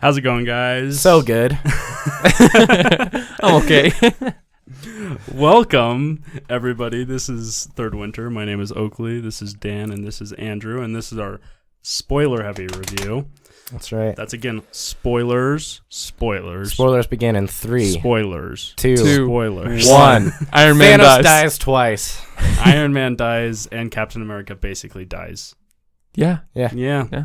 How's it going, guys? So good. I'm okay. Welcome, everybody. This is Third Winter. My name is Oakley. This is Dan, and this is Andrew, and this is our spoiler-heavy review. That's right. That's, again, spoilers. Spoilers begin in 3. Spoilers. 2. Spoilers. 1. Iron Man Thanos dies. twice. Iron Man dies, and Captain America basically dies. Yeah. Yeah.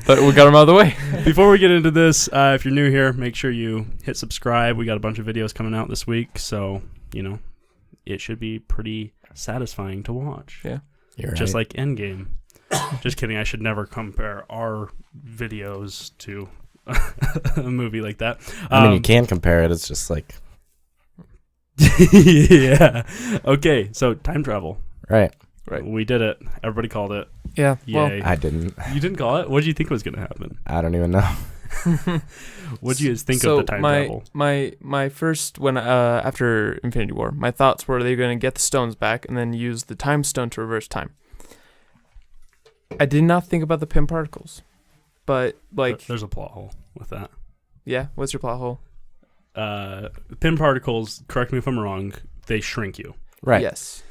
But we got him out of the way. Before we get into this, if you're new here, make sure you hit subscribe. We got a bunch of videos coming out this week, so, it should be pretty satisfying to watch. Yeah. You're Just right. like Endgame. Just kidding. I should never compare our videos to a movie like that. I mean, you can compare it. It's just like... Yeah. Okay, so time travel. Right. We did it. Everybody called it. Yeah. Yay. I didn't. You didn't call it? What did you think was going to happen? I don't even know. What did you guys think of the time travel? My first, when after Infinity War, my thoughts were they're going to get the stones back and then use the time stone to reverse time. I did not think about the pin particles, but There's a plot hole with that. Yeah. What's your plot hole? Pin particles, correct me if I'm wrong, they shrink you. Right. Yes.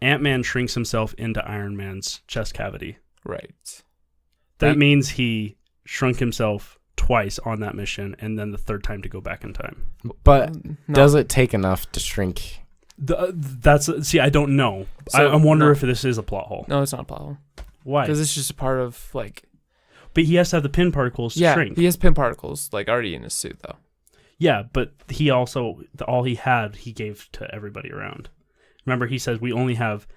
Ant-Man shrinks himself into Iron Man's chest cavity. Right. That means he shrunk himself twice on that mission, and then the third time to go back in time. But No. does it take enough to shrink? See, I don't know. So, I wonder no. if this is a plot hole. No, it's not a plot hole. Why? Because it's just a part of But he has to have the pin particles to shrink. he has pin particles already in his suit though. Yeah, but he also all he had he gave to everybody around. Remember, he says we only have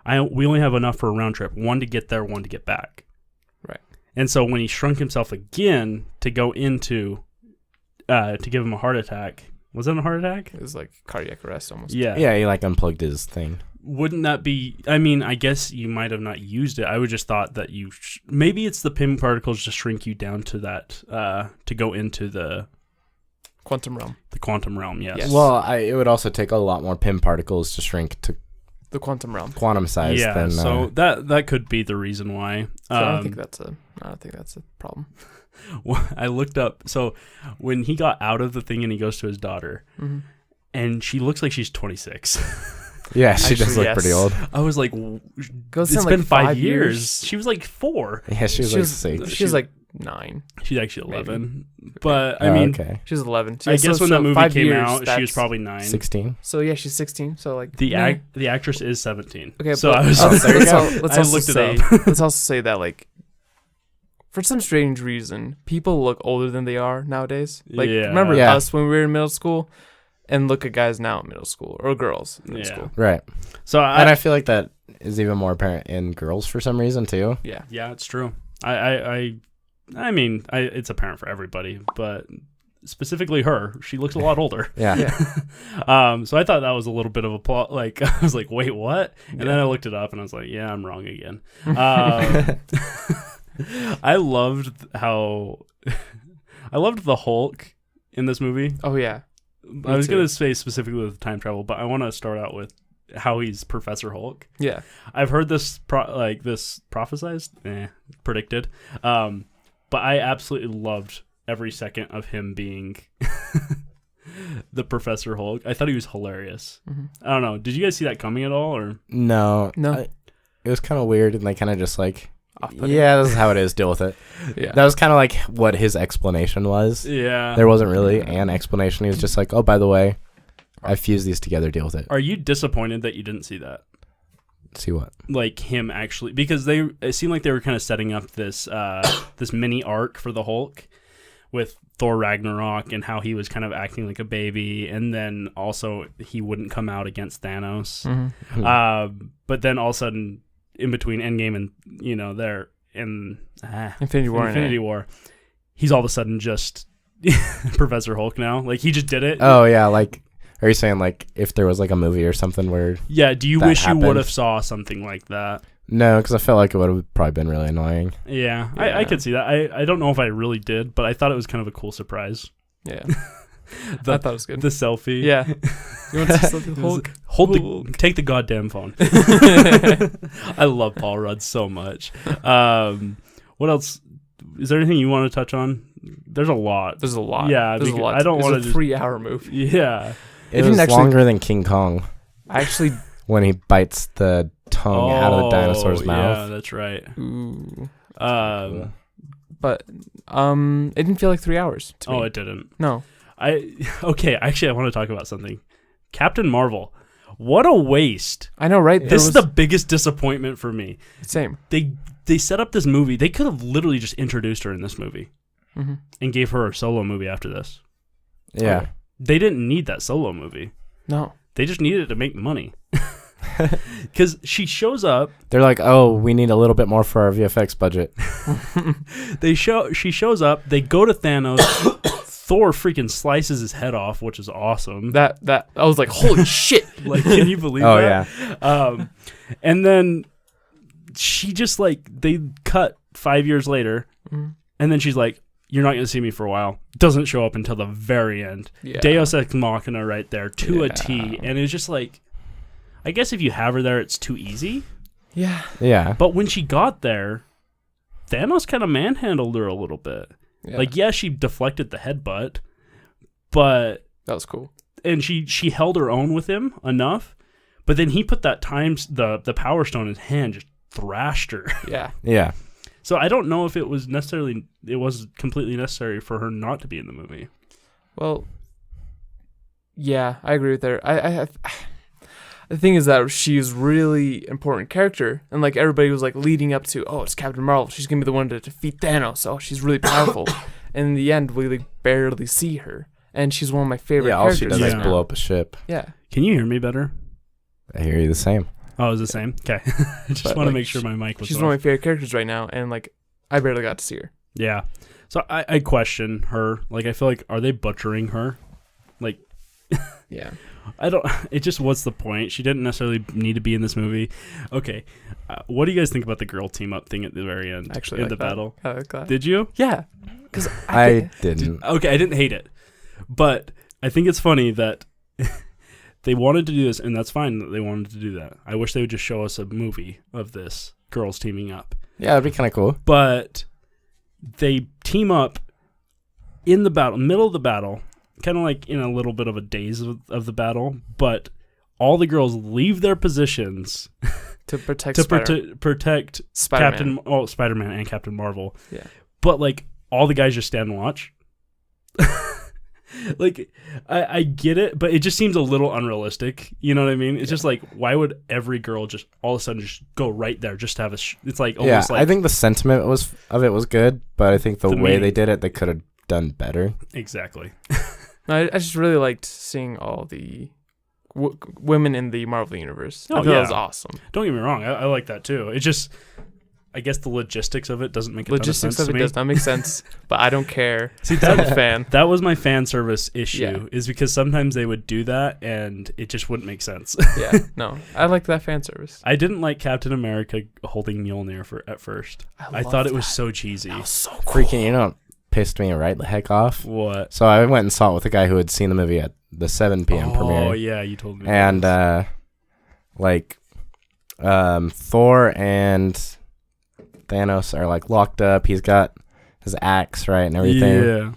enough for a round trip, one to get there, one to get back. Right. And so when he shrunk himself again to go into, to give him a heart attack, was it a heart attack? It was like cardiac arrest almost. Yeah. Yeah, he unplugged his thing. Wouldn't that be? I mean, I guess you might have not used it. I would just thought that maybe it's the pin particles to shrink you down to that to go into the Quantum realm. the quantum realm. Yes. Well, it would also take a lot more pin particles to shrink to The quantum realm. quantum size Yeah. than... So that could be the reason why. So I don't think that's a problem. I looked up. So when he got out of the thing and he goes to his daughter, Mm-hmm. and she looks like she's 26. yeah, she does Actually, look yes. pretty old. I was like, Goes it's in, been 5 5 years. She was like 4. Yeah, she was She like was 6. She was like 9. She's actually Maybe. 11. But Oh, I mean, okay. She was 11. I guess when that movie 5 came years, out, she was that's- probably 9. 16? So yeah, she's 16. So The meh. the actress is 17. Okay, so but I was let's I also looked it say up. let's also say that for some strange reason, people look older than they are nowadays. Yeah. Remember Yeah. us when we were in middle school, and look at guys now in middle school or girls in middle Yeah. school. Right. So And I feel like that is even more apparent in girls for some reason, too. Yeah. yeah, it's true. I mean, it's apparent for everybody, but specifically her, she looks a lot older. Yeah. So I thought that was a little bit of a plot. I was like, wait, what? And then I looked it up and I was like, yeah, I'm wrong again. I loved the Hulk in this movie. Oh yeah. I was too. going to say specifically with time travel, but I want to start out with how he's Professor Hulk. Yeah. I've heard this predicted. But I absolutely loved every second of him being the Professor Hulk. I thought he was hilarious. Mm-hmm. I don't know. Did you guys see that coming at all? Or No. No. It was kind of weird, and they kind of just Off-putting. yeah, this is how it is, deal with it. Yeah. That was kind of like what his explanation was. yeah. There wasn't really an explanation. He was just like, oh, by the way, I fused these together, deal with it. Are you disappointed that you didn't see that? See what? Like him actually, because it seemed like they were kind of setting up this this mini arc for the Hulk with Thor Ragnarok and how he was kind of acting like a baby, and then also he wouldn't come out against Thanos. Mm-hmm. But then all of a sudden, in between Endgame and there in Infinity War. he's all of a sudden just Professor Hulk now. Like he just did it. Oh yeah, are you saying if there was a movie or something where? Yeah. Do you that wish you happened? would have saw something like that? No, because I felt like it would have probably been really annoying. Yeah, Yeah. I could see that. I don't know if I really did, but I thought it was kind of a cool surprise. Yeah. I thought it was good. The selfie. Yeah. You want to see something? Hulk? Take the goddamn phone. I love Paul Rudd so much. What else? Is there anything you want to touch on there's a lot. There's a lot. Yeah, there's a lot. I don't want to It's a 3-hour movie. Yeah. It was longer than King Kong I actually. when he bites the tongue out of the dinosaur's Yeah, mouth. that's right. Ooh. But it didn't feel like 3 hours to me. it didn't. No. Actually, I want to talk about something. Captain Marvel. What a waste. I know, right? This is the biggest disappointment for me. Same. They set up this movie. They could have literally just introduced her in this movie Mm-hmm. and gave her a solo movie after this. Yeah. They didn't need that solo movie. No. They just needed it to make money. Because she shows up. They're like, oh, we need a little bit more for our VFX budget. She shows up. They go to Thanos. Thor freaking slices his head off, which is awesome. That I was like, holy shit! Like, can you believe Oh, that? yeah. And then she just they cut 5 years later, and then she's like, "You're not going to see me for a while." Doesn't show up until the very end. Yeah. Deus Ex Machina right there to a T, and it's just like, I guess if you have her there, it's too easy. Yeah. Yeah. But when she got there, Thanos kind of manhandled her a little bit. Yeah. Like, yeah, she deflected the headbutt, but That was cool. and she held her own with him enough. But then he put that the Power Stone in his hand, just thrashed her. Yeah. Yeah. So I don't know if it was completely necessary for her not to be in the movie. Well, yeah, I agree with her. I the thing is that she's really important character, and like everybody was like leading up to, oh, it's Captain Marvel. She's gonna be the one to defeat Thanos. Oh, she's really powerful. And in the end, we like barely see her, and she's one of my favorite. Yeah. All she characters does is right blow now. up a ship. Yeah. Can you hear me better? I hear you the same. Oh, it's the same. Okay, I just But, want to like, make sure my mic was. She's off. one of my favorite characters right now, and like I barely got to see her. Yeah. So I question her. Like, I feel like, are they butchering her? Like, Yeah. I don't. It just, what's the point? She didn't necessarily need to be in this movie. Okay, what do you guys think about the girl team up thing at the very end? Actually, in like the that. battle. I like that. Did you? Yeah. Because I didn't. Okay, I didn't hate it, but I think it's funny that they wanted to do this, and that's fine that they wanted to do that. I wish they would just show us a movie of this girls teaming up. Yeah, that'd be kind of cool. But they team up in the battle, middle of the battle, kind of like in a little bit of a daze of the battle, but all the girls leave their positions to protect to protect Spider-Man. Spider-Man and Captain Marvel. Yeah. But like all the guys just stand and watch. Like, I get it, but it just seems a little unrealistic. You know what I mean? It's just like, why would every girl just all of a sudden just go right there just to have it's like almost like, I think the sentiment of it was good, but I think the way meaning. they did it, they could have done better. exactly. No, I just really liked seeing all the women in the Marvel universe. Oh, I thought yeah. that was awesome. Don't get me wrong, I like that too. It's just, I guess the logistics of it doesn't make a ton of Logistics sense of to it me. does not make sense, but I don't care. See, I'm a fan. that was my fan service issue, Yeah. is because sometimes they would do that and it just wouldn't make sense. Yeah, no, I like that fan service. I didn't like Captain America holding Mjolnir at first. I thought it was so cheesy. That was so cool. Freaking, you know what pissed me right the heck off? What? So I went and saw it with a guy who had seen the movie at the 7 p.m. premiere. Oh, yeah, you told me. And, Thor and Thanos are, like, locked up. He's got his axe, right, and everything. Yeah.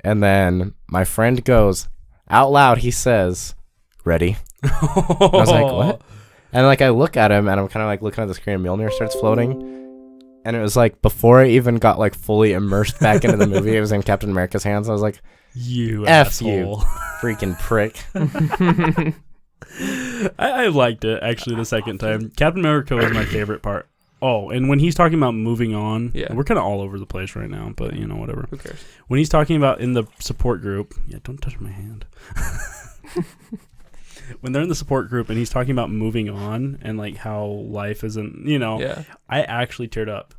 And then my friend goes, out loud, he says, ready. I was like, what? And, like, I look at him, and I'm kind of, like, looking at the screen, and Mjolnir starts floating. And it was, like, before I even got, like, fully immersed back into the movie, it was in Captain America's hands. I was like, You F asshole. freaking prick. I liked it, actually, the second time. Captain America was my favorite part. Oh, and when he's talking about moving on, Yeah. we're kind of all over the place right now, but, you know, whatever. Who cares? When he's talking about in the support group, yeah, don't touch my hand. When they're in the support group and he's talking about moving on and, like, how life isn't, you know, Yeah. I actually teared up.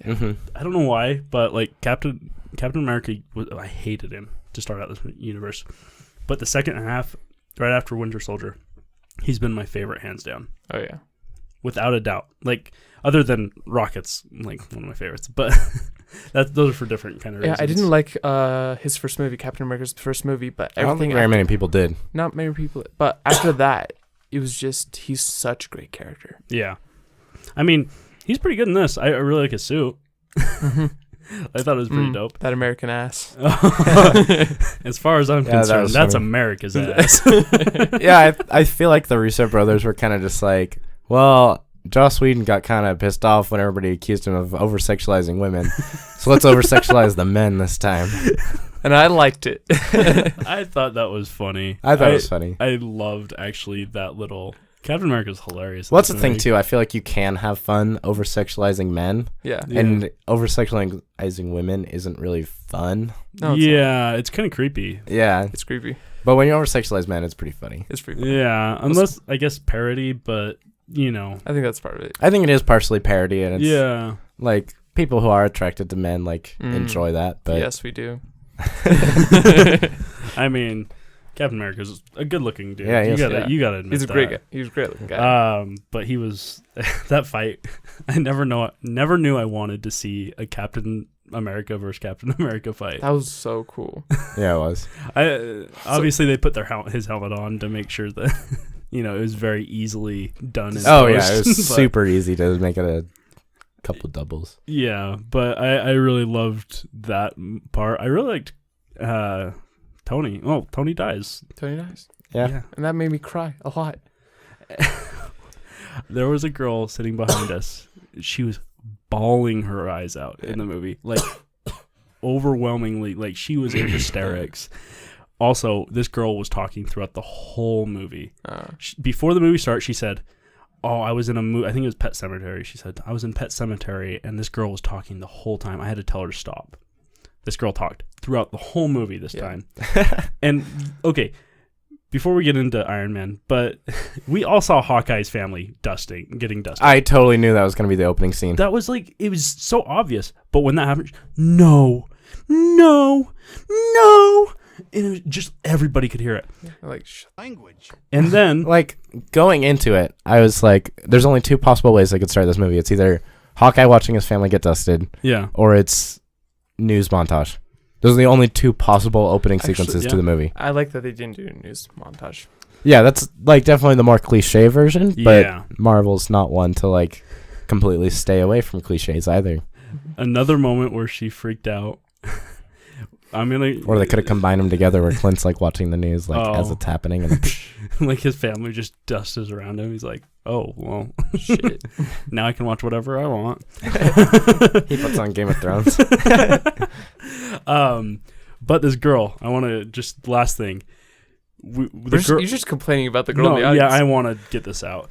Mm-hmm. I don't know why, but, like, Captain America, I hated him to start out this universe. But the second half, right after Winter Soldier, he's been my favorite, hands down. Oh yeah. Without a doubt. Like, other than Rocket's, like, one of my favorites. But those are for different kind of reasons. Yeah, I didn't like his first movie, Captain America's first movie, but I don't everything. think very many people did. Not many people, but after that, it was just he's such a great character. Yeah. I mean, he's pretty good in this. I really like his suit. I thought it was pretty dope. That American ass. As far as I'm Yeah, that concerned, was that's funny. America's ass. Yeah, I feel like the Russo brothers were kind of just like, well, Joss Whedon got kind of pissed off when everybody accused him of over-sexualizing women. So let's over-sexualize the men this time. And I liked it. I thought that was funny. I thought it was funny. I loved actually that little. Captain America's hilarious. Well, that's the thing, too. I feel like you can have fun over-sexualizing men. Yeah. And over-sexualizing women isn't really fun. No, it's kind of creepy. Yeah. It's creepy. But when you over-sexualize men, it's pretty funny. It's pretty funny. Yeah, unless, I guess, parody, but, you know. I think that's part of it. I think it is partially parody, and it's like people who are attracted to men enjoy that. But yes, we do. I mean, Captain America's a good-looking dude. Yeah, you gotta admit He's a great guy. He's a great looking guy. But he was that fight. I never knew I wanted to see a Captain America versus Captain America fight. That was so cool. Yeah, it was. Obviously, they put his helmet on to make sure that it was very easily done. Oh yeah, it was super easy to make it a couple doubles. Yeah, but I really loved that part. I really liked Tony. Oh, Tony dies. Tony dies. Yeah. And that made me cry a lot. There was a girl sitting behind us. She was bawling her eyes out in the movie. Like, overwhelmingly. Like, she was in hysterics. Also, this girl was talking throughout the whole movie. Before the movie started, she said, oh, I was in a movie. I think it was Pet Sematary. She said, I was in Pet Sematary, and this girl was talking the whole time. I had to tell her to stop. This girl talked throughout the whole movie this time. And, okay, before we get into Iron Man, but we all saw Hawkeye's family getting dusted. I totally knew that was going to be the opening scene. That was like, it was so obvious. But when that happened, no. And it was just, everybody could hear it. Like, language. And then, like, going into it, I was like, there's only two possible ways I could start this movie. It's either Hawkeye watching his family get dusted, or it's news montage. Those are the only two possible opening sequences to the movie. I like that they didn't do a news montage. Yeah, that's like definitely the more cliche version, but Yeah. Marvel's not one to like completely stay away from cliches either. another moment where she freaked out. Or they could have combined them together where Clint's like watching the news like as it's happening and like his family just dusts around him. He's like, oh, well, shit. Now I can watch whatever I want. he puts on Game of Thrones. But this girl, I want to just last thing. You're just complaining about the girl in the audience. Yeah, I want to get this out.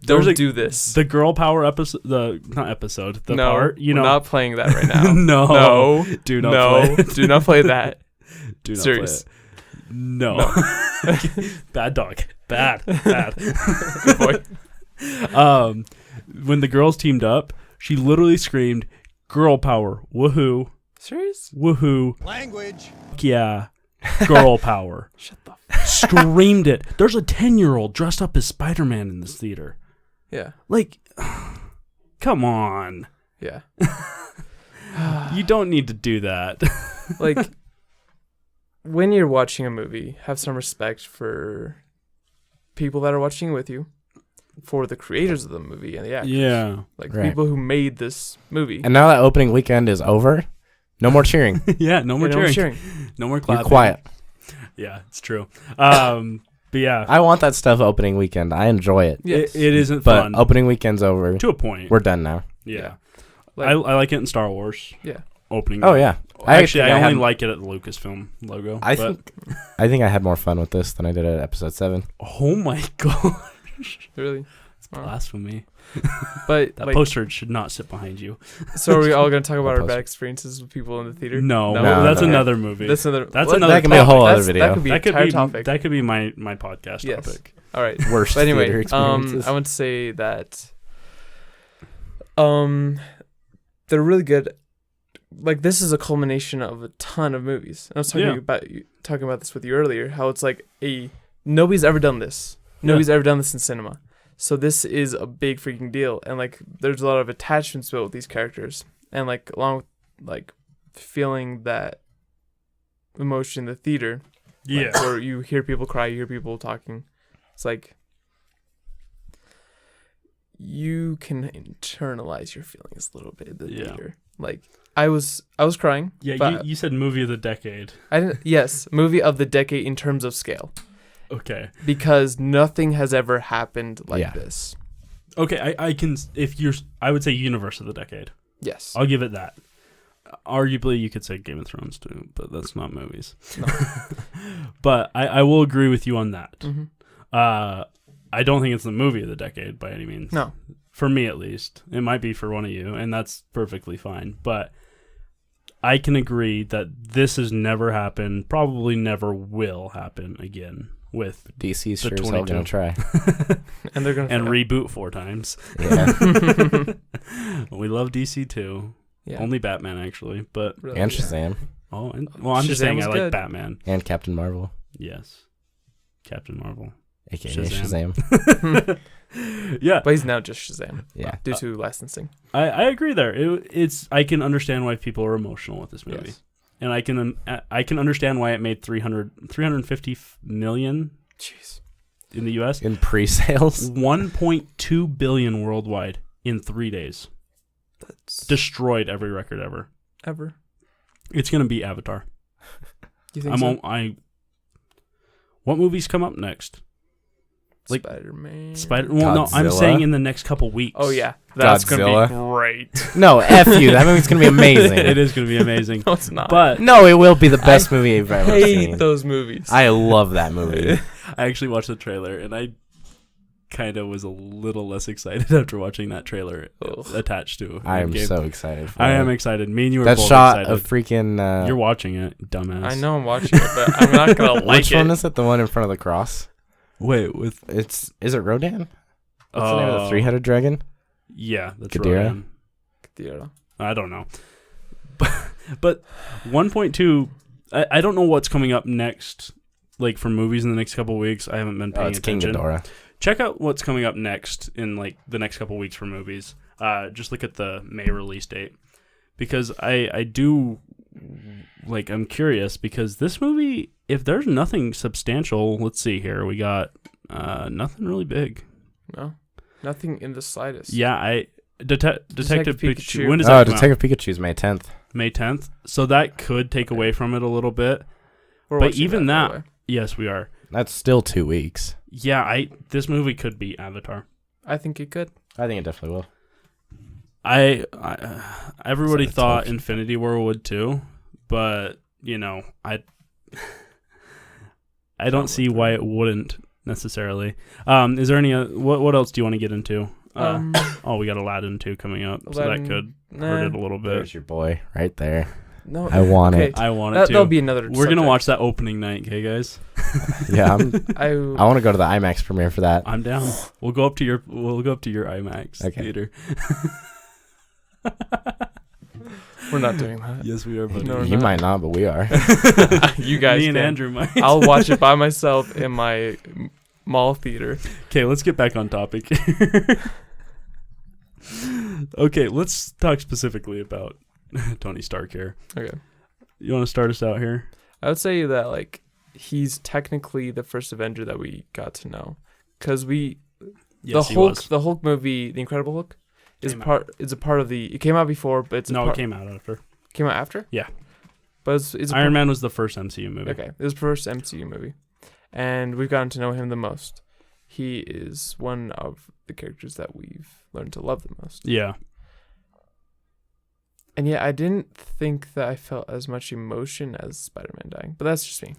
Don't do this. The girl power episode, part. We're not playing that right now. No, do not play. Do not play that. Do not Serious. play it. No. Bad dog. Bad. Good boy. When the girls teamed up, she literally screamed, "Girl power! Woohoo! Serious? Woohoo! Language. Yeah, girl power!" Shut the Screamed it. There's a 10-year-old dressed up as Spider-Man in this theater. Yeah. Like, come on. Yeah. You don't need to do that. Like, when you're watching a movie, have some respect for people that are watching with you, for the creators of the movie and the actors. Yeah. Like, right. people who made this movie. And now that opening weekend is over, no more cheering. Yeah, no more cheering. No more clapping. You're quiet. Yeah, it's true. But yeah. I want that stuff opening weekend. I enjoy it. Yes. It isn't But fun. opening weekend's over. To a point. We're done now. Yeah. Like, I like it in Star Wars. Yeah. Opening. Oh, yeah. I only like it at the Lucasfilm logo. I think I had more fun with this than I did at episode 7. Oh my gosh. Really? It's blasphemy. But That like, poster should not sit behind you. so are we all going to talk about our poster. bad experiences with people in the theater? No, No, that's no. another movie. That's another That can be a whole other video. That could be that an could entire be topic. That could be my podcast Yes. topic. All right. Worst But anyway, theater experiences. I want to say that they're really good. Like, this is a culmination of a ton of movies. I was talking about this with you earlier, how it's like nobody's ever done this. Nobody's ever done this in cinema. So this is a big freaking deal, and like there's a lot of attachments built with these characters, and like along with like feeling that emotion in the theater. Yeah. Like, where you hear people cry, you hear people talking. It's like you can internalize your feelings a little bit in the theater. Like I was crying. Yeah, but you said movie of the decade. I didn't. Yes, movie of the decade in terms of scale, Okay. because nothing has ever happened like Yeah. this. Okay, I would say universe of the decade. Yes. I'll give it that. Arguably, you could say Game of Thrones too, but that's not movies. No. But I will agree with you on that. Mm-hmm. I don't think it's the movie of the decade by any means. No. For me, at least. It might be for one of you, and that's perfectly fine. But I can agree that this has never happened, probably never will happen again with DC's the sure as hell 22. gonna try. And they're gonna and fail. reboot 4 times. Yeah. We love DC too. Yeah. Only Batman, actually. But Really, And yeah. Shazam. I'm just Shazam saying was I like good. Batman. And Captain Marvel. Yes. Captain Marvel. AKA Shazam. Shazam. Yeah. But he's now just Shazam. Yeah. Due to licensing. I agree there. It's I can understand why people are emotional with this movie. Yes. And I can understand why it made 350 million Jeez. in the US. In pre-sales. 1.2 billion worldwide in 3 days. That's Destroyed every record ever. ever. It's going to be Avatar. You think so? What movies come up next? Like Spider-Man. No, I'm Godzilla? saying in the next couple weeks. Oh yeah, that's gonna be Godzilla? great. No, F you. That movie's gonna be amazing. It is going to be amazing. No, it's not. But No, it will be the best movie you've I ever hate seen. those movies. I love that movie. I actually watched the trailer, and I kind of was a little less excited after watching that trailer Ugh. attached to I am Endgame. so excited for I it. am excited. Me and you are That both shot excited. of freaking You're watching it, dumbass. I know I'm watching it, but I'm not gonna like which it. one is it? The one in front of the cross? Wait, with Is it Rodan? What's the name of the three-headed dragon? Yeah, that's Ghidorah? Rodan. Yeah. I don't know. But 1.2, I don't know what's coming up next, like for movies in the next couple of weeks. I haven't been Oh, paying it's King attention. Ghidorah. Check out what's coming up next in like the next couple of weeks for movies. Just look at the May release date, because I do like, I'm curious, because this movie, if there's nothing substantial, let's see here, we got nothing really big. No, nothing in the slightest. Yeah, Detective Pikachu. Pikachu. When does that come out? Detective Pikachu's May 10th. May 10th. So that could take away from it a little bit. We're But watching even by that, the way. yes, we are. That's still 2 weeks. Yeah, this movie could be Avatar. I think it could. I think it definitely will. Everybody So it's thought okay. Infinity War would too, but I don't see why it wouldn't necessarily. Is there any what else do you want to get into? We got Aladdin 2 coming up, so that Aladdin, could nah. hurt it a little bit. There's your boy right there. No, I want okay. it. I want it That'll to. be another. We're gonna subject. watch that opening night, okay, guys? Yeah, I I want to go to the IMAX premiere for that. I'm down. We'll go up to your IMAX Okay. theater. we're not doing that. Yes, we are. Buddy. No, we're You not. might not, but we are. You guys Me and can. Andrew might. I'll watch it by myself in my mall theater. Okay, let's get back on topic. Okay, let's talk specifically about Tony Stark here. Okay. You want to start us out here? I would say that like he's technically the first Avenger that we got to know, because Yes, the Hulk movie, The Incredible Hulk, is Came out. part. It's a part of the. It came out before, but it's No, it came out after. came out after. Yeah. But it's a Iron Man was the first MCU movie. Okay, it was the first MCU movie, and we've gotten to know him the most. He is one of the characters that we've learned to love the most. Yeah. And yet, I didn't think that I felt as much emotion as Spider-Man dying, but that's just me.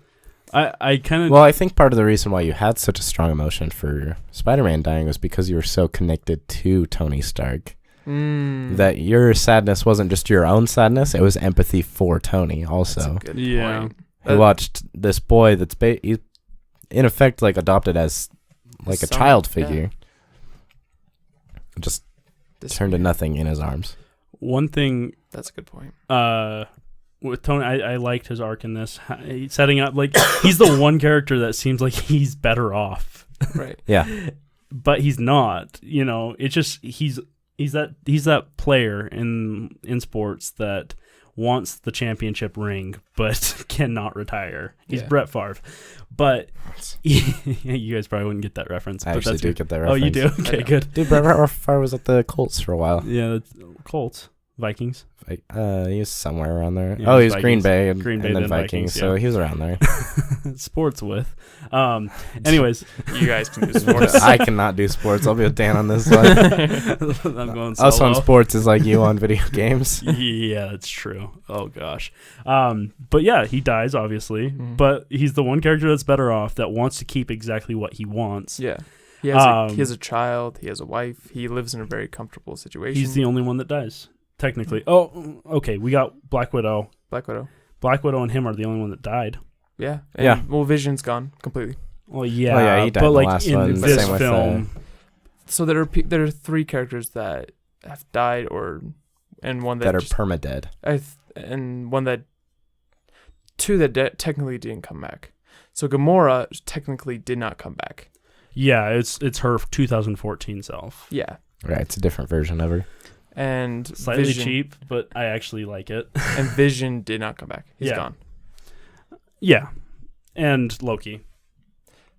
I kind of. Well, I think part of the reason why you had such a strong emotion for Spider-Man dying was because you were so connected to Tony Stark. That your sadness wasn't just your own sadness; it was empathy for Tony also. That's a good Yeah. point. Who watched this boy that's he's in effect like adopted as like a Son, child yeah. figure, just This turned to year. nothing in his arms. One thing That's a good point. with Tony, I liked his arc in this. He's setting up, like, he's the one character that seems like he's better off. Right. Yeah, But he's not, it's just he's that player in sports that wants the championship ring but cannot retire. He's Yeah. Brett Favre. But you guys probably wouldn't get that reference. I but actually that's do good. get that Oh, reference. you do? Okay, Yeah. good. Dude, Brett Favre was at the Colts for a while. Yeah, that's Colts. Vikings. Like, he was somewhere around there. Yeah, Oh, it he was was Green Vikings. Bay Green Bay, and then then Vikings, Vikings, so yeah. he was around there. Sports with. Anyways, You guys can do sports. I cannot do sports. I'll be with Dan on this one. I'm going solo. Us on sports is like you on video games. Yeah, that's true. Oh gosh. But yeah, he dies obviously, Mhm. but he's the one character that's better off that wants to keep exactly what he wants. Yeah. He has a child. He has a wife. He lives in a very comfortable situation. He's the only one that dies, technically. Oh, okay. We got Black Widow. Black Widow. Black Widow and him are the only one that died. Yeah. Yeah. Well, Vision's gone completely. Well, yeah. Oh, yeah, he died but in the like last in one, this same with, film, So there are 3 characters that have died, and one that that are just, permadead. and one that 2 that technically didn't come back. So Gamora technically did not come back. yeah, it's her 2014 self. Yeah. Right, it's a different version of her. And Slightly Vision, cheap, but I actually like it. And Vision did not come back. He's Yeah. gone. Yeah, and Loki.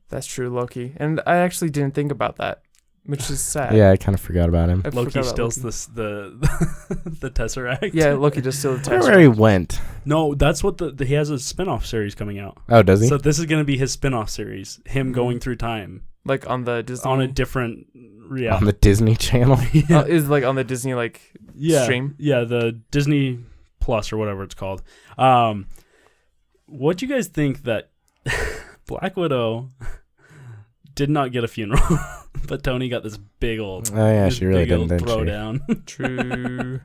That's true, Loki. And I actually didn't think about that, which is sad. Yeah, I kind of forgot about him. I Loki forgot about steals Loki. the Tesseract. Yeah, Loki just steals the I wonder where he Tesseract. Oh, went. No, that's what he has a spin-off series coming out. Oh, does he? So this is going to be his spin-off series, him going through time Like on the Disney. on a different reality. On the Disney Channel. Yeah. Is like on the Disney stream. Yeah, the Disney Plus or whatever it's called. What do you guys think that Black Widow did not get a funeral, but Tony got this big old, Oh yeah, this she really big old didn't she? throwdown. True.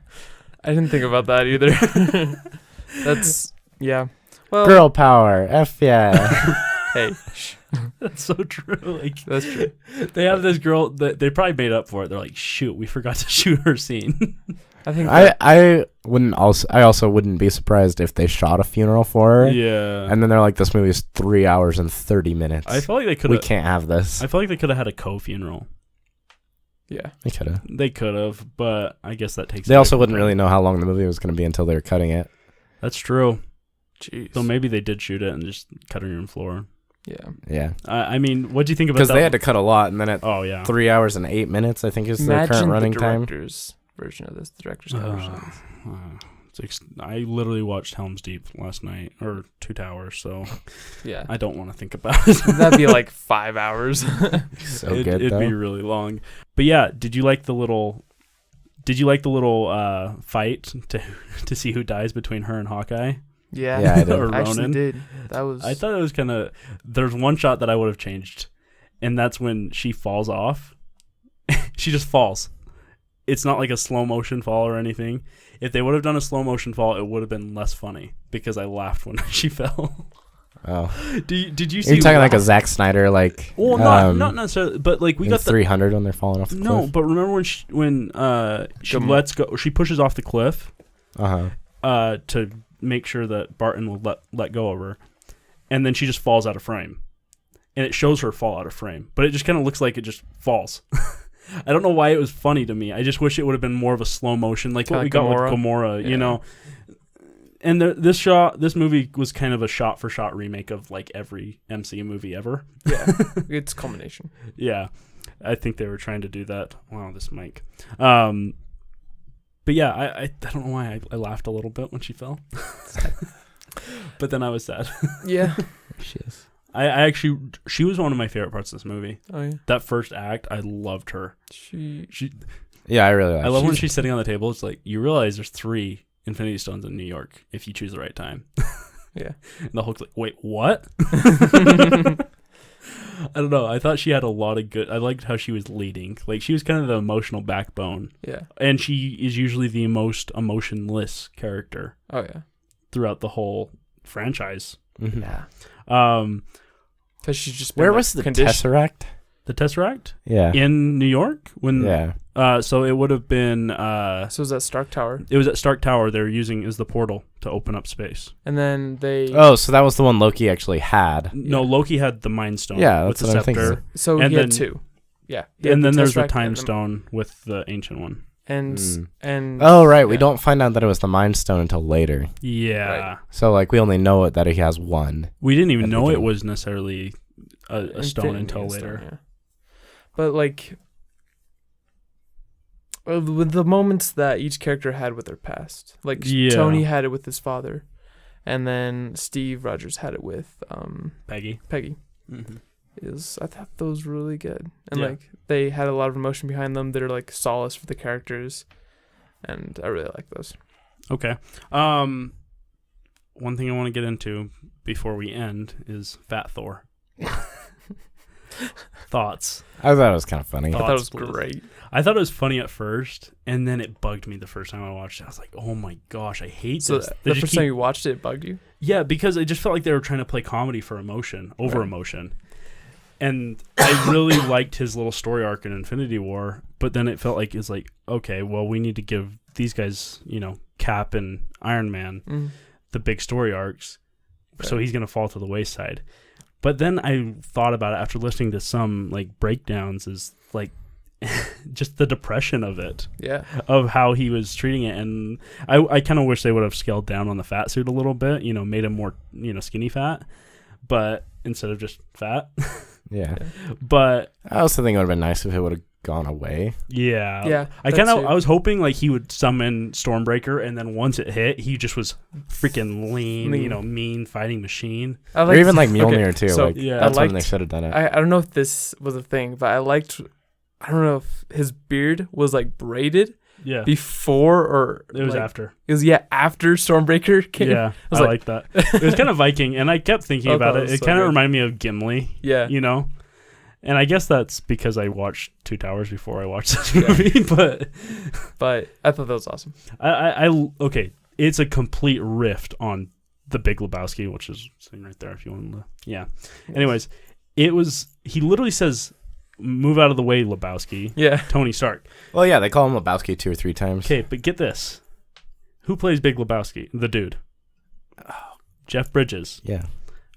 I didn't think about that either. That's yeah. Well, Girl power. F yeah. hey, That's so true. Like that's true. they have this girl that they probably made up for it. They're like, shoot, we forgot to shoot her scene. I think I also wouldn't be surprised if they shot a funeral for her. Yeah. And then they're like, this movie is 3 hours and 30 minutes. I feel like they could We have. can't have this. I feel like they could have had a co-funeral. yeah. They could have. They could have, but I guess that takes. They away also from wouldn't it. really know how long the movie was going to be until they were cutting it. That's true. Jeez. So maybe they did shoot it and just cut it on the floor. Yeah. Yeah. I mean, what do you think about Because that? they had to cut a lot, and then at Oh yeah. 3 hours and 8 minutes, I think is the current running the time. director's version of this. The director's cut version of this. I literally watched Helm's Deep last night, or Two Towers, so Yeah. I don't want to think about it. That'd be like 5 hours. So good, It'd though. be really long. But yeah, did you like the little fight to see who dies between her and Hawkeye? Yeah. Yeah, I did. Or I actually Ronan? did. That was. I thought it was kind of. There's one shot that I would have changed, and that's when she falls off. She just falls. It's not like a slow motion fall or anything. If they would have done a slow motion fall, it would have been less funny because I laughed when she fell. Oh. Did you see? You're talking like a Zack Snyder, like. Well, not necessarily, but like we in got the 300 when they're falling off the cliff. no. But remember when she lets go? She pushes off the cliff. To make sure that Barton will let go of her, and then she just falls out of frame, and it shows her fall out of frame, but it just kind of looks like it just falls. I don't know why it was funny to me. I just wish it would have been more of a slow motion, like Kinda what we got with Gamora. Gamora, Yeah. you know. And this movie was kind of a shot for shot remake of like every MCU movie ever. Yeah. It's culmination. Yeah, I think they were trying to do that. Wow, this mic. But yeah, I don't know why I laughed a little bit when she fell. But then I was sad. Yeah. She is. I actually, she was one of my favorite parts of this movie. Oh yeah. That first act, I loved her. She. Yeah, I really like I love when she's- she's sitting on the table. It's like, you realize there's 3 Infinity Stones in New York if you choose the right time. Yeah. And the Hulk's like, wait, what? I don't know. I thought she had a lot of good. I liked how she was leading. Like, she was kind of the emotional backbone. Yeah. And she is usually the most emotionless character Oh yeah. throughout the whole franchise. Mhm. Yeah. Because she's just. Where was the Tesseract? The Tesseract Yeah. in New York when Yeah. so it would have been So it was at Stark Tower, it was at Stark Tower. They were using as the portal to open up space. and then they. Oh, so that was the one Loki actually had. No, Loki had the Mind Stone. Yeah, with that's the what I'm thinking. scepter. So and he had then- 2. Yeah. He had And then there's the Tesseract Time and Stone with the ancient one. And Mm. and. Oh, right. We yeah. don't find out that it was the Mind Stone until later. Yeah, Right. So, like, we only know it that he has one. we didn't even At the know it beginning. was necessarily a stone Infinity until Stone, later. yeah. But like. with the moments that each character had with their past. Like Tony had it with his father, and then Steve Rogers had it with Peggy. Mm-hmm. I thought those were really good, and like they had a lot of emotion behind them. They're like solace for the characters, and I really like those. Okay. One thing I want to get into before we end is Fat Thor. Thoughts? I thought it was kind of funny. I thought it was great. I thought it was funny at first, and then it bugged me the first time I watched it. I was like, oh my gosh, I hate this. The first time you watched it bugged you? Yeah, because it just felt like they were trying to play comedy for emotion, over emotion. And I really liked his little story arc in Infinity War, but then it felt like it's like, okay, well, we need to give these guys, Cap and Iron Man, the big story arcs, so he's going to fall to the wayside. But then I thought about it after listening to some like breakdowns, is like just the depression of it, of how he was treating it. And I kind of wish they would have scaled down on the fat suit a little bit, made him more, skinny fat, but instead of just fat. Yeah. But I also think it would have been nice if it would have gone away. Yeah. I was hoping like he would summon Stormbreaker, and then once it hit, he just was freaking lean. Mean fighting machine. Or even like Mjolnir too. So, that's when they should have done it. I don't know if this was a thing, but I don't know if his beard was like braided. Yeah. Before or it was after. It was after Stormbreaker came. Yeah, I like that. It was kind of Viking, and I kept thinking about it. It kind of reminded me of Gimli. Yeah. And I guess that's because I watched Two Towers before I watched this movie, but I thought that was awesome. Okay, it's a complete riff on The Big Lebowski, which is sitting right there if you want to. Yeah. Yes. Anyways, he literally says, "Move out of the way, Lebowski." Yeah. Tony Stark. Well, yeah, they call him Lebowski 2 or 3 times. Okay, but get this. Who plays Big Lebowski? The dude. Jeff Bridges. Yeah.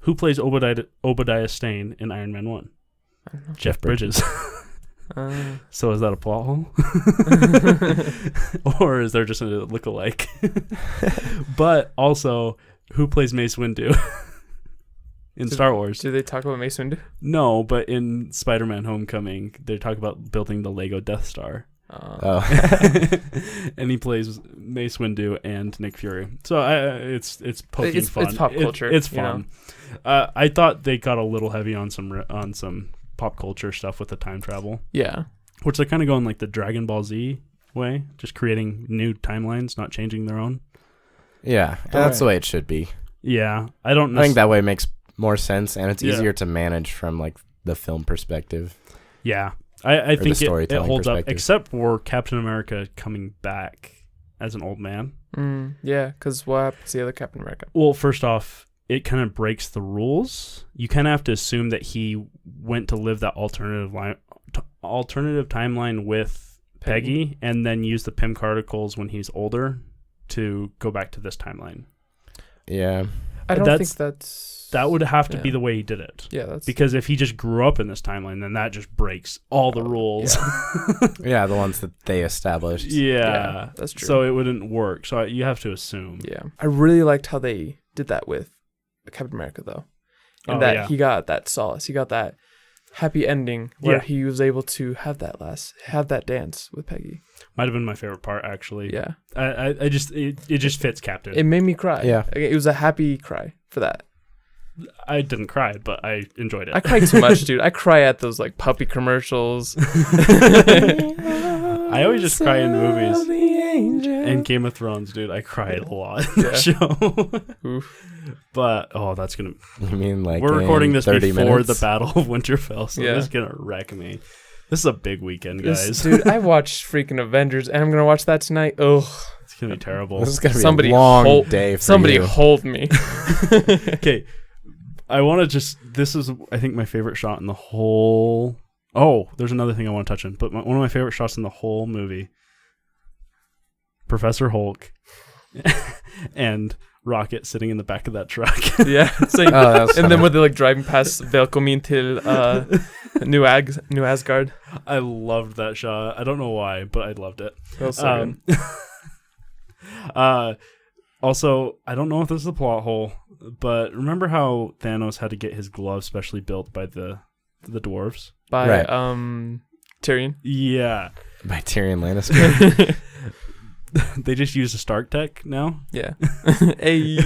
Who plays Obadiah Stane in Iron Man 1? Jeff Bridges. So is that a plot hole? Or is there just a look-alike? But also, who plays Mace Windu in Star Wars? Do they talk about Mace Windu? No, but in Spider-Man Homecoming, they talk about building the Lego Death Star. And he plays Mace Windu and Nick Fury. So it's poking fun. It's pop culture. It's fun. I thought they got a little heavy on some pop culture stuff with the time travel. Yeah. Which they're kind of going like the Dragon Ball Z way, just creating new timelines, not changing their own. Yeah, and that's the way it should be. Yeah, I think that way makes more sense, and it's easier to manage from like the film perspective. Yeah, I think it holds up, except for Captain America coming back as an old man. Yeah, because what happens to the other Captain America? Well, first off, it kind of breaks the rules. You kind of have to assume that he went to live that alternative timeline with Peggy, and then use the Pym particles when he's older to go back to this timeline. Yeah, I don't think that would have to be the way he did it. Yeah, that's because if he just grew up in this timeline, then that just breaks all the rules. Yeah, the ones that they established. Yeah, that's true. So it wouldn't work. So you have to assume. Yeah, I really liked how they did that with Captain America, though, and he got that solace. He got that happy ending where he was able to have that dance with Peggy. Might have been my favorite part, actually. Yeah, it just fits Captain. It made me cry. Yeah, it was a happy cry for that. I didn't cry, but I enjoyed it. I cried too much, dude. I cry at those like puppy commercials. I always just cry in movies. And Game of Thrones, dude, I cried a lot in that show. Oof. But that's gonna. You mean like we're recording this before minutes? the Battle of Winterfell, so this is gonna wreck me. This is a big weekend, guys. Dude, I watched freaking Avengers, and I'm gonna watch that tonight. Ugh. It's gonna be terrible. This is gonna be a long day for somebody you. hold me. Okay. I want to this is, I think, my favorite shot in the whole... Oh, there's another thing I want to touch on, but one of my favorite shots in the whole movie, Professor Hulk and Rocket sitting in the back of that truck. Yeah. And then when they're like driving past Velkommen till New Asgard. I loved that shot. I don't know why, but I loved it. That was so good. Also, I don't know if this is a plot hole, but remember how Thanos had to get his glove specially built by the dwarves? By Tyrion. Yeah. By Tyrion Lannister. They just use the Stark tech now. Yeah. Hey.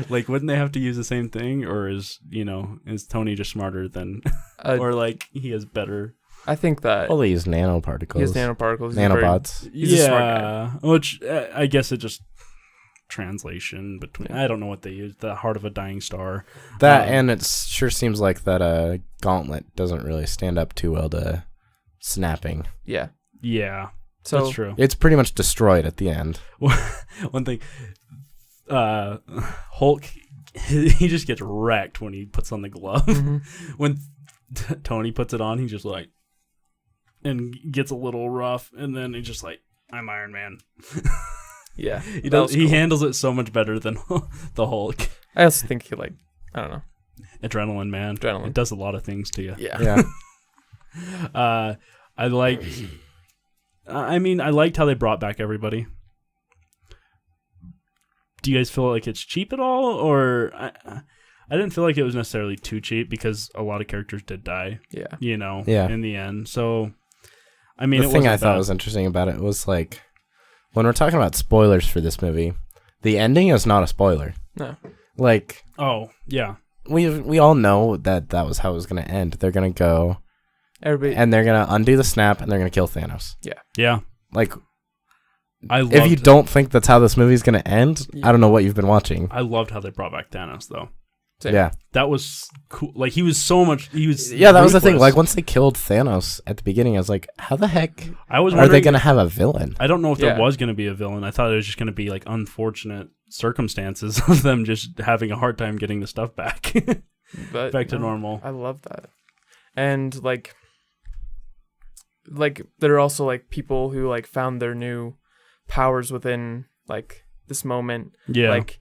Like, wouldn't they have to use the same thing, or is Tony just smarter than, or like he has better? I think that Well, they use nanoparticles. he has nanoparticles. Nanobots. He's a smart guy. Which I guess it just translation between. I don't know what they use. The heart of a dying star. That and it sure seems like that gauntlet doesn't really stand up too well to snapping. Yeah. Yeah. So That's true. It's pretty much destroyed at the end. One thing, Hulk, he just gets wrecked when he puts on the glove. Mhm. When Tony puts it on, he just like, and gets a little rough, and then he's just like, I'm Iron Man. Yeah. He that was he cool. handles it so much better than the Hulk. I also think he I don't know. Adrenaline, man. Adrenaline. It does a lot of things to you. Yeah. Yeah. I like. I mean, I liked how they brought back everybody. Do you guys feel like it's cheap at all, or I didn't feel like it was necessarily too cheap because a lot of characters did die. Yeah. Yeah. In the end. So, I mean, The it thing wasn't I thought bad. was interesting about it was like, when we're talking about spoilers for this movie, the ending is not a spoiler. No. Like, Oh yeah, we all know that was how it was going to end. They're going to go Everybody. and they're going to undo the snap and they're going to kill Thanos. yeah. Like, I loved, if you don't think that's how this movie's going to end, Yeah. I don't know what you've been watching. I loved how they brought back Thanos though. Same. Yeah. That was cool. Like he was so much. He was. Yeah, that was the thing. ruthless. Like, once they killed Thanos at the beginning, I was like, how the heck I was are they wondering, going to have a villain? I don't know if there Yeah. was going to be a villain. I thought it was just going to be like unfortunate circumstances of them just having a hard time getting the stuff back But back to no, normal. I love that. And like there are also like people who like found their new powers within like this moment. Yeah, Like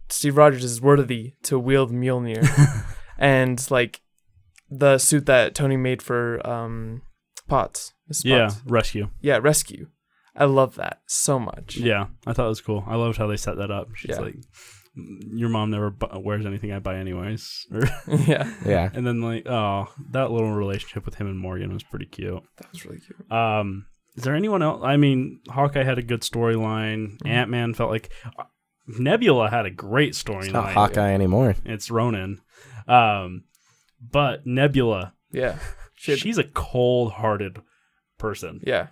Steve Rogers is worthy to wield Mjolnir. And like the suit that Tony made for Potts. Mrs. yeah, Potts. rescue. Yeah, Rescue. I love that so much. Yeah, I thought it was cool. I loved how they set that up. She's Yeah. like, your mom never wears anything I buy anyways. Or, Yeah. Yeah. and then like, oh, that little relationship with him and Morgan was pretty cute. That was really cute. Is there anyone else? I mean, Hawkeye had a good storyline. Mm-hmm. Ant-Man felt like Nebula had a great It's not storyline. Hawkeye anymore. It's Ronan. But Nebula, Yeah. She had- she's a cold-hearted person. yeah.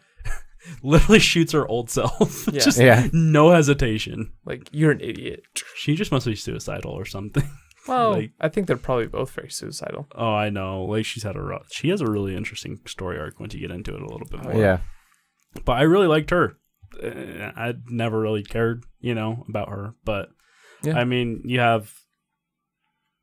Literally shoots her old self. Yeah. Just Yeah. no hesitation. Like, you're an idiot. She just must be suicidal or something. Well, Like- I think they're probably both very suicidal. Oh, I know. Like she has a really interesting story arc once you get into it a little bit more. Yeah. But I really liked her. I'd never really cared, about her. But Yeah. I mean, you have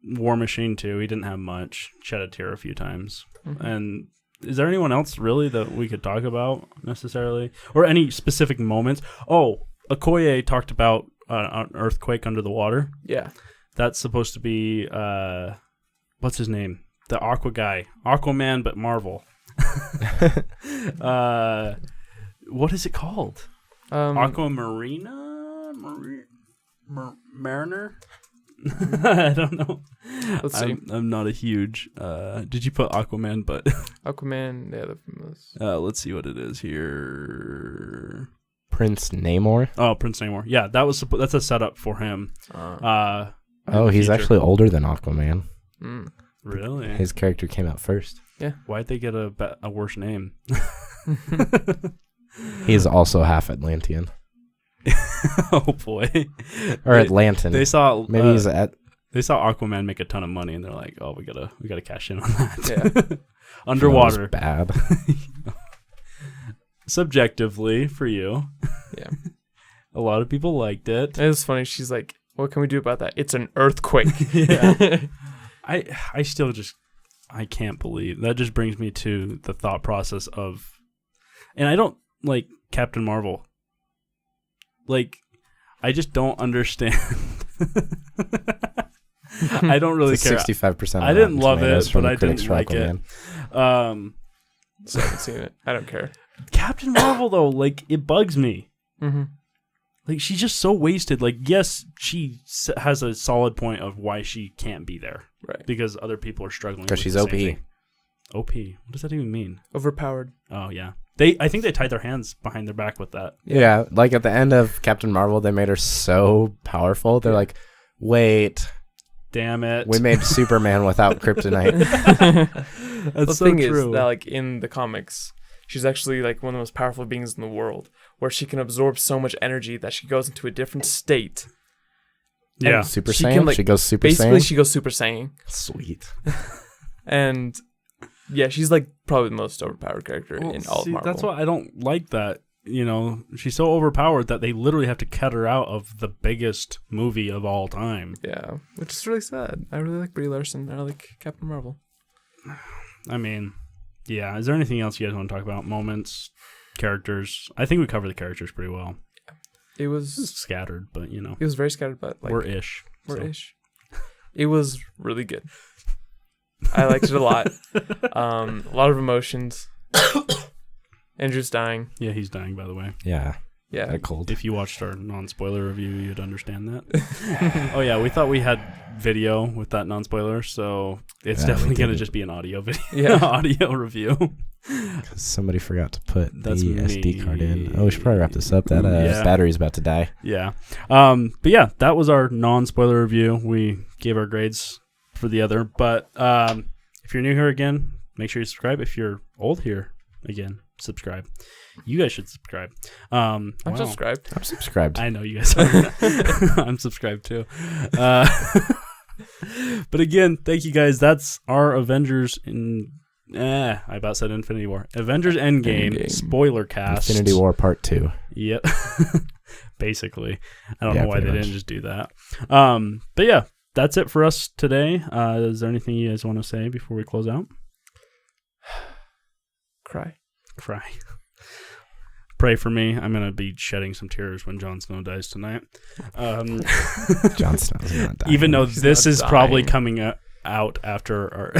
War Machine too. He didn't have much. Shed a tear a few times. Mhm. And is there anyone else really that we could talk about necessarily, or any specific moments? Oh, Okoye talked about an earthquake under the water. Yeah. That's supposed to be what's his name? The Aqua guy, Aquaman, but Marvel. What is it called? Aquamarina, Mariner. I don't know. Let's see. I'm not a huge. Did you put Aquaman? But Aquaman, yeah, the famous. let's see what it is here. Prince Namor. Oh, Prince Namor. Yeah, that's a setup for him. in Oh, the he's future. actually older than Aquaman. Mm. Really. His character came out first. Why'd they get a worse name? He's also half Atlantean. Oh boy. Or They- Atlantan. They saw Maybe he's they saw Aquaman make a ton of money, and they're like, "Oh, we gotta cash in on that." Yeah. Underwater, bad. subjectively for you. Yeah. A lot of people liked it. It was funny. She's like, what can we do about that? It's an earthquake. Yeah. I still just I can't believe that. Just brings me to the thought process of, and I don't like Captain Marvel. Like, I just don't understand. I don't really care. 65%. I didn't love it, but I didn't like it. So I haven't seen it. I don't care. Captain Marvel though, like, it bugs me. Mm-hmm. Like, she's just so wasted. Like, yes, she has a solid point of why she can't be there, Right. because other people are struggling. Because with she's the OP. same thing. OP. What does that even mean? Overpowered. Oh yeah. I think they tied their hands behind their back with that. Yeah, like at the end of Captain Marvel, they made her so powerful. They're like, wait, damn it, we made Superman without kryptonite. That's The so thing true. is that, like, in the comics, she's actually like one of the most powerful beings in the world, where she can absorb so much energy that she goes into a different state. yeah. And Super she Saiyan? can, like, She goes Super Basically, Saiyan? she goes Super Saiyan. Sweet. And yeah, she's like probably the most overpowered character Well, in all of Marvel. That's why I don't like that. You know, she's so overpowered that they literally have to cut her out of the biggest movie of all time. Yeah, which is really sad. I really like Brie Larson. I like Captain Marvel. I mean, yeah. Is there anything else you guys want to talk about? Moments, characters? I think we covered the characters pretty well. It It's was scattered, but you know, very scattered, but like we're ish. we're so. ish. It was really good. I liked it a lot. A lot of emotions. Andrew's dying. Yeah, he's dying, by the way. Yeah. Yeah. A cold. If you watched our non-spoiler review, you'd understand that. Oh yeah, we thought we had video with that non-spoiler, so it's Yeah, definitely we gonna didn't. just be an audio video, Yeah. audio review. 'Cause somebody forgot to put That's the me. SD card in. Oh, we should probably wrap this up. That Yeah. battery's about to die. Yeah. But yeah, that was our non-spoiler review. We gave our grades for the other, but if you're new here again, make sure you subscribe. If you're old here again, subscribe. You guys should subscribe. I'm wow. subscribed. I'm subscribed. I know you guys are. I'm subscribed too. But again, thank you guys. That's our Avengers I about said Infinity War. Avengers Endgame. Spoiler cast. Infinity War Part 2. Yep. Basically. I don't Yeah, know why they pretty didn't much. just do that. But yeah, that's it for us today. Is there anything you guys want to say before we close out? Cry. Pray for me. I'm going to be shedding some tears when Jon Snow dies tonight. Jon Snow's not dying. Even though He's this not is probably dying. coming out after our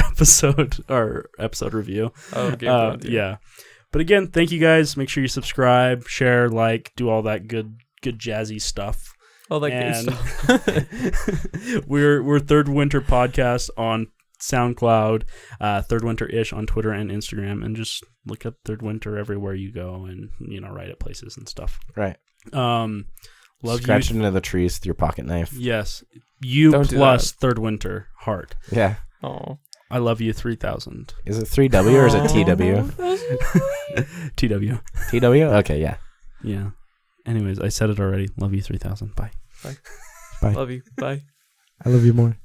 episode review. Oh, Game of Thrones, Yeah. But again, thank you guys. Make sure you subscribe, share, like, do all that good jazzy stuff. All that good stuff. we're Third Winter Podcast on SoundCloud, Third Winter-ish on Twitter and Instagram, and just look up Third Winter everywhere you go, and write at places and stuff. Right. Love Scratch you. into the trees with your pocket knife. Yes, you Don't do plus that. Third Winter heart. Yeah. Oh. I love you 3000. Is it 3W or is it TW? TW. TW? Okay, yeah. Yeah. Anyways, I said it already. Love you 3000. Bye. Bye. Love you. Bye. I love you more.